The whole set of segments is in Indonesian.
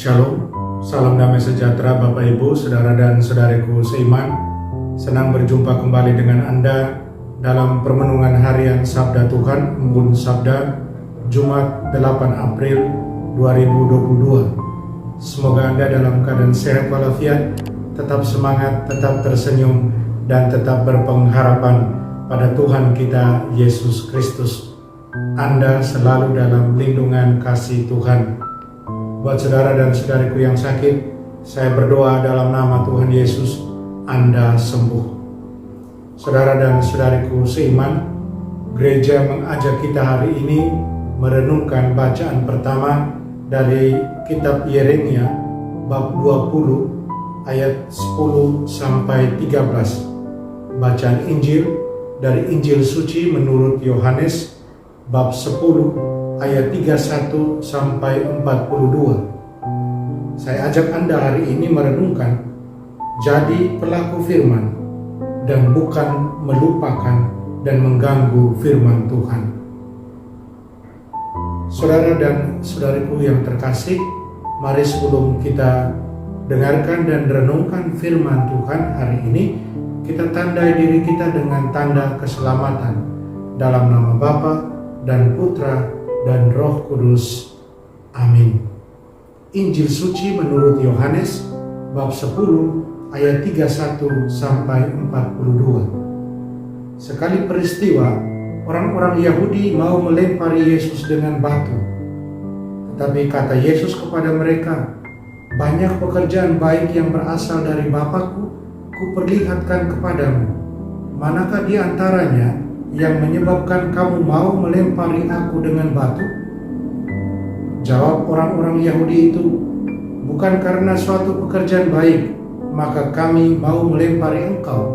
Shalom, salam damai sejahtera Bapak Ibu, Saudara dan Saudariku seiman. Senang berjumpa kembali dengan Anda dalam permenungan harian Sabda Tuhan, Embun Sabda, Jumat 8 April 2022. Semoga Anda dalam keadaan sehat walafiat, tetap semangat, tetap tersenyum, dan tetap berpengharapan pada Tuhan kita Yesus Kristus. Anda selalu dalam lindungan kasih Tuhan. Buat saudara dan saudariku yang sakit, saya berdoa dalam nama Tuhan Yesus, Anda sembuh. Saudara dan saudariku seiman, gereja mengajak kita hari ini merenungkan bacaan pertama dari kitab Yeremia bab 20 ayat 10 sampai 13. Bacaan Injil dari Injil suci menurut Yohanes bab 10 ayat 31 sampai 42. Saya ajak Anda hari ini merenungkan, jadi pelaku firman dan bukan melupakan dan mengganggu firman Tuhan. Saudara dan saudariku yang terkasih, mari sebelum kita dengarkan dan renungkan firman Tuhan hari ini, kita tandai diri kita dengan tanda keselamatan dalam nama Bapa dan Putra dan Roh Kudus. Amin. Injil suci menurut Yohanes bab 10 ayat 31 sampai 42. Sekali peristiwa, orang-orang Yahudi mau melempari Yesus dengan batu. Tetapi kata Yesus kepada mereka, "Banyak pekerjaan baik yang berasal dari Bapa-Ku, Kuperlihatkan kepadamu. Manakah di antaranya yang menyebabkan kamu mau melempari aku dengan batu?" Jawab orang-orang Yahudi itu, "Bukan karena suatu pekerjaan baik, maka kami mau melempari engkau,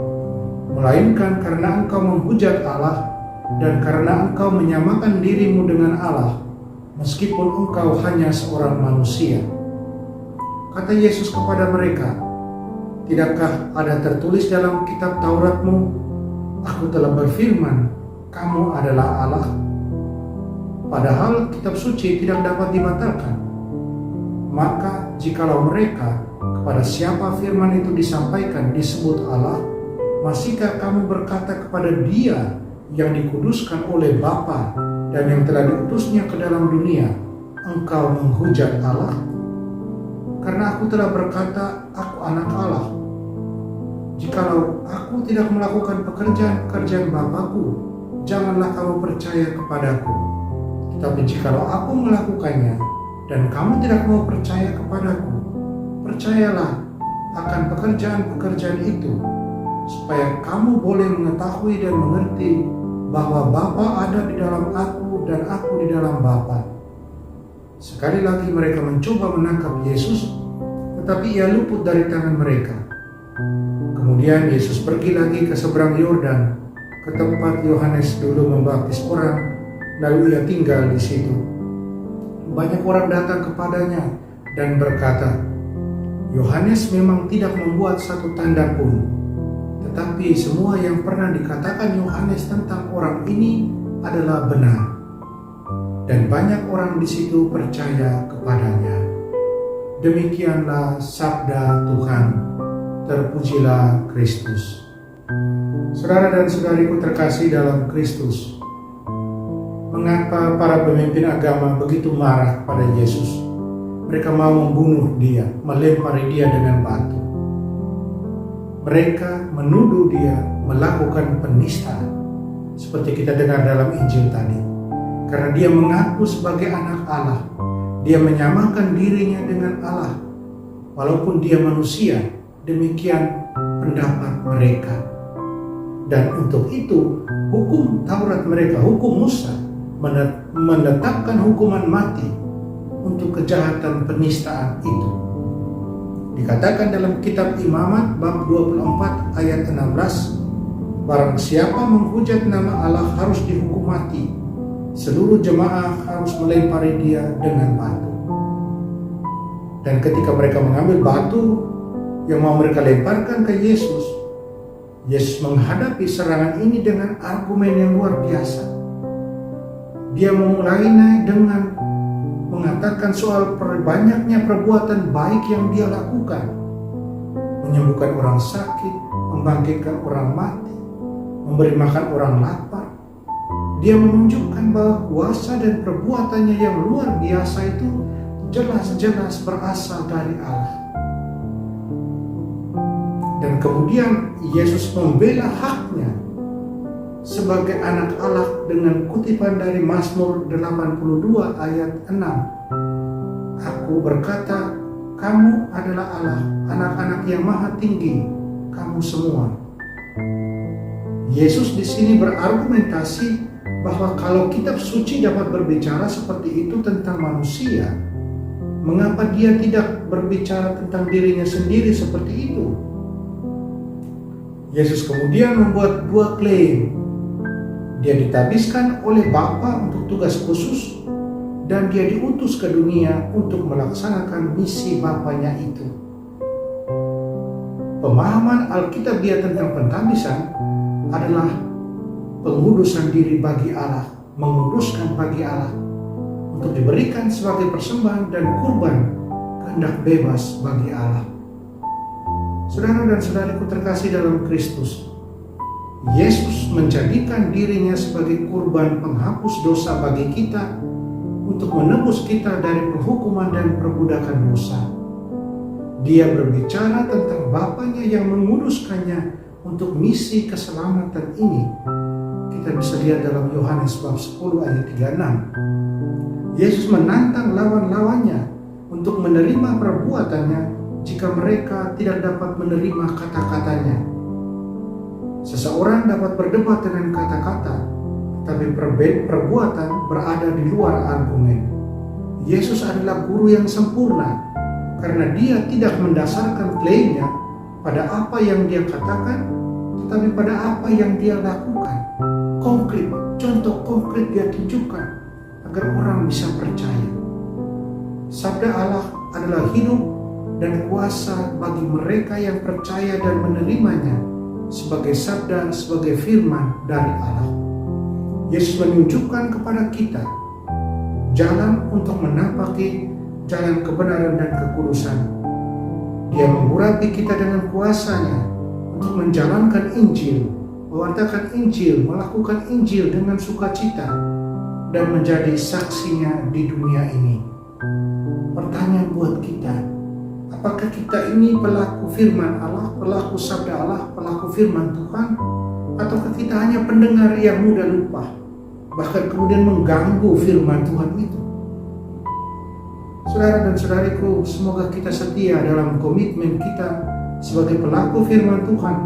melainkan karena engkau menghujat Allah dan karena engkau menyamakan dirimu dengan Allah, meskipun engkau hanya seorang manusia." Kata Yesus kepada mereka, "Tidakkah ada tertulis dalam kitab Tauratmu, Aku telah berfirman, kamu adalah Allah?" Padahal kitab suci tidak dapat dibatalkan. Maka jikalau mereka kepada siapa firman itu disampaikan disebut Allah, masihkah kamu berkata kepada Dia yang dikuduskan oleh Bapa dan yang telah diutusnya ke dalam dunia, engkau menghujat Allah? Karena aku telah berkata, aku anak Allah. Jikalau aku tidak melakukan pekerjaan-pekerjaan Bapa-Ku, janganlah kamu percaya kepadaku. Tetapi jikalau aku melakukannya dan kamu tidak mau percaya kepadaku, percayalah akan pekerjaan-pekerjaan itu, supaya kamu boleh mengetahui dan mengerti bahwa Bapa ada di dalam aku dan aku di dalam Bapa. Sekali lagi mereka mencoba menangkap Yesus, tetapi ia luput dari tangan mereka. Kemudian Yesus pergi lagi ke seberang Yordan, ke tempat Yohanes dulu membaptis orang, lalu ia tinggal di situ. Banyak orang datang kepadanya dan berkata, "Yohanes memang tidak membuat satu tanda pun, tetapi semua yang pernah dikatakan Yohanes tentang orang ini adalah benar." Dan banyak orang di situ percaya kepadanya. Demikianlah sabda Tuhan. Terpujilah Kristus. Saudara dan saudariku terkasih dalam Kristus, mengapa para pemimpin agama begitu marah pada Yesus? Mereka mau membunuh dia, melempari dia dengan batu. Mereka menuduh dia melakukan penistaan, seperti kita dengar dalam Injil tadi. Karena dia mengaku sebagai anak Allah, dia menyamakan dirinya dengan Allah, walaupun dia manusia. Demikian pendapat mereka. Dan untuk itu, hukum Taurat mereka, hukum Musa, menetapkan hukuman mati untuk kejahatan penistaan itu. Dikatakan dalam kitab Imamat bab 24 ayat 16, "Barang siapa menghujat nama Allah harus dihukum mati. Seluruh jemaah harus melempari dia dengan batu." Dan ketika mereka mengambil batu yang mau mereka lemparkan ke Yesus, Yesus menghadapi serangan ini dengan argumen yang luar biasa. Dia memulainya dengan mengatakan soal banyaknya perbuatan baik yang dia lakukan. Menyembuhkan orang sakit, membangkitkan orang mati, memberi makan orang lapar. Dia menunjukkan bahwa kuasa dan perbuatannya yang luar biasa itu jelas-jelas berasal dari Allah. Dan kemudian Yesus membela haknya sebagai anak Allah dengan kutipan dari Mazmur 82 ayat 6. Aku berkata, kamu adalah Allah, anak-anak yang maha tinggi, kamu semua. Yesus di sini berargumentasi bahwa kalau kitab suci dapat berbicara seperti itu tentang manusia, mengapa dia tidak berbicara tentang dirinya sendiri seperti itu? Yesus kemudian membuat dua klaim. Dia ditabiskan oleh Bapa untuk tugas khusus, dan dia diutus ke dunia untuk melaksanakan misi Bapanya itu. Pemahaman Alkitabiah tentang pentabisan adalah pengudusan diri bagi Allah, menguduskan bagi Allah, untuk diberikan sebagai persembahan dan kurban kehendak bebas bagi Allah. Saudara dan saudariku terkasih dalam Kristus, Yesus menjadikan dirinya sebagai kurban penghapus dosa bagi kita untuk menebus kita dari penghukuman dan perbudakan dosa. Dia berbicara tentang Bapanya yang menguduskannya untuk misi keselamatan ini. Kita bisa lihat dalam Yohanes bab 10 ayat 36. Yesus menantang lawan-lawannya untuk menerima perbuatannya jika mereka tidak dapat menerima kata-katanya. Seseorang dapat berdebat dengan kata-kata, tapi perbuatan berada di luar argumen. Yesus adalah guru yang sempurna karena dia tidak mendasarkan klaimnya pada apa yang dia katakan, tetapi pada apa yang dia lakukan. Konkret, contoh konkret dia tunjukkan agar orang bisa percaya. Sabda Allah adalah hidup dan kuasa bagi mereka yang percaya dan menerimanya sebagai sabda, sebagai firman dari Allah. Yesus menunjukkan kepada kita jalan untuk menapaki jalan kebenaran dan kekudusan. Dia mengurapi kita dengan kuasanya untuk menjalankan Injil, mewartakan Injil, melakukan Injil dengan sukacita, dan menjadi saksinya di dunia ini. Pertanyaan buat kita, apakah kita ini pelaku firman Allah, pelaku sabda Allah, pelaku firman Tuhan, ataukah kita hanya pendengar yang mudah lupa, bahkan kemudian mengganggu firman Tuhan itu? Saudara dan saudariku, semoga kita setia dalam komitmen kita sebagai pelaku firman Tuhan,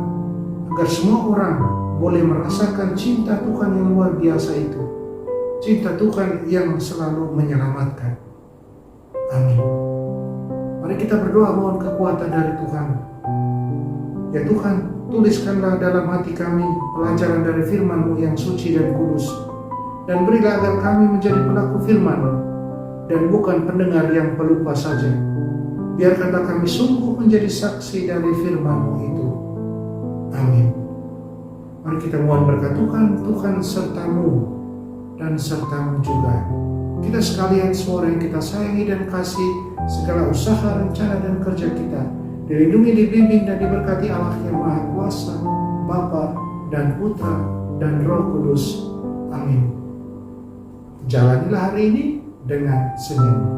agar semua orang boleh merasakan cinta Tuhan yang luar biasa itu, cinta Tuhan yang selalu menyelamatkan. Amin. Mari kita berdoa mohon kekuatan dari Tuhan. Ya Tuhan, tuliskanlah dalam hati kami pelajaran dari firman-Mu yang suci dan kudus, dan berilah agar kami menjadi pelaku firman-Mu dan bukan pendengar yang pelupa saja. Biarkanlah kami sungguh menjadi saksi dari firman-Mu itu. Amin. Mari kita mohon berkat Tuhan, Tuhan sertamu dan sertamu juga. Kita sekalian semua yang kita sayangi dan kasih, segala usaha, rencana, dan kerja kita dilindungi, dibimbing, dan diberkati Allah yang Maha Kuasa, Bapa dan Putra dan Roh Kudus. Amin. Jalanilah hari ini dengan senyum.